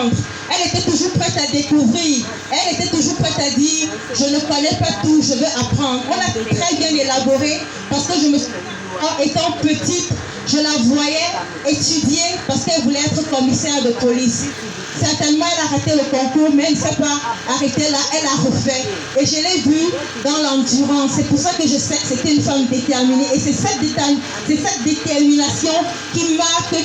apprendre. Elle était toujours prête à découvrir. Elle était toujours prête à dire, je ne connais pas tout, je veux apprendre. On a très bien élaboré parce que étant petite, je la voyais étudier parce qu'elle voulait être commissaire de police. Certainement, elle a raté le concours, mais elle ne s'est pas arrêtée là, elle a refait. Et je l'ai vue dans l'endurance. C'est pour ça que je sais que c'était une femme déterminée. Et c'est cette détermination qui marque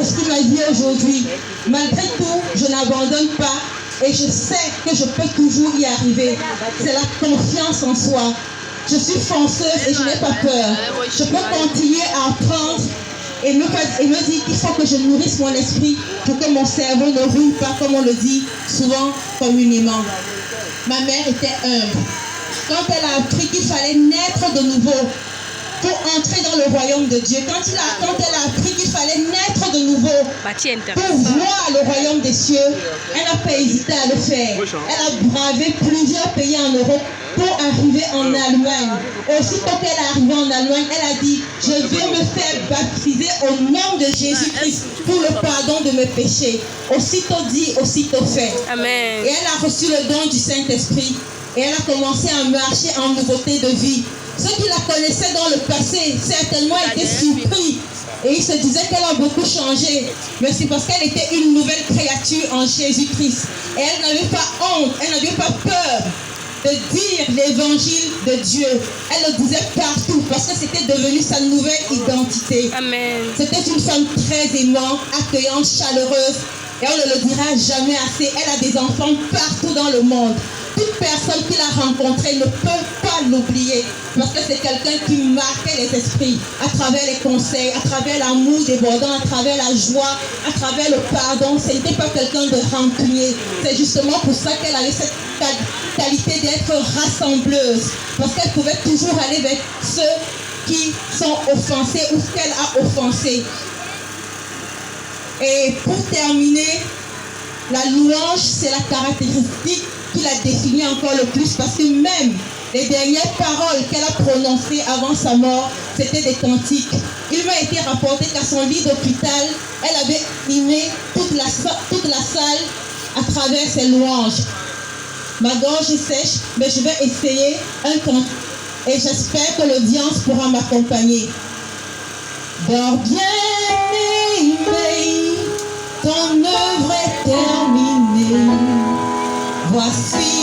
aussi ma vie aujourd'hui. Malgré tout, je n'abandonne pas et je sais que je peux toujours y arriver. C'est la confiance en soi. Je suis fonceuse et je n'ai pas peur. Je peux continuer à apprendre et me dire qu'il faut que je nourrisse mon esprit pour que mon cerveau ne roule pas, comme on le dit souvent communément. Ma mère était humble. Quand elle a appris qu'il fallait naître de nouveau pour entrer dans le royaume de Dieu, quand elle a appris qu'il fallait naître de nouveau pour voir le royaume des cieux, elle n'a pas hésité à le faire. Elle a bravé plusieurs pays en Europe pour arriver en Allemagne. Aussitôt qu'elle est arrivée en Allemagne, elle a dit, je vais me faire baptiser au nom de Jésus-Christ pour le pardon de mes péchés. Aussitôt dit, aussitôt fait. Amen. Et elle a reçu le don du Saint-Esprit. Et elle a commencé à marcher en nouveauté de vie. Ceux qui la connaissaient dans le passé, certainement étaient surpris. Et ils se disaient qu'elle a beaucoup changé. Mais c'est parce qu'elle était une nouvelle créature en Jésus-Christ. Et elle n'avait pas honte, elle n'avait pas peur de dire l'évangile de Dieu. Elle le disait partout parce que c'était devenu sa nouvelle identité. Amen. C'était une femme très aimante, accueillante, chaleureuse. Et on ne le dira jamais assez. Elle a des enfants partout dans le monde. Toute personne qui l'a rencontrée ne peut pas l'oublier parce que c'est quelqu'un qui marquait les esprits à travers les conseils, à travers l'amour débordant, à travers la joie, à travers le pardon. Ce n'était pas quelqu'un de rancunier. C'est justement pour ça qu'elle avait cette qualité d'être rassembleuse parce qu'elle pouvait toujours aller vers ceux qui sont offensés ou qu'elle a offensés. Et pour terminer, la louange, c'est la caractéristique qui la définit encore le plus parce que même les dernières paroles qu'elle a prononcées avant sa mort, c'était des cantiques. Il m'a été rapporté qu'à son lit d'hôpital, elle avait animé toute la salle à travers ses louanges. Ma gorge est sèche, mais je vais essayer un cantique et j'espère que l'audience pourra m'accompagner. Dors bien aimé, ton œuvre est terminée. Voici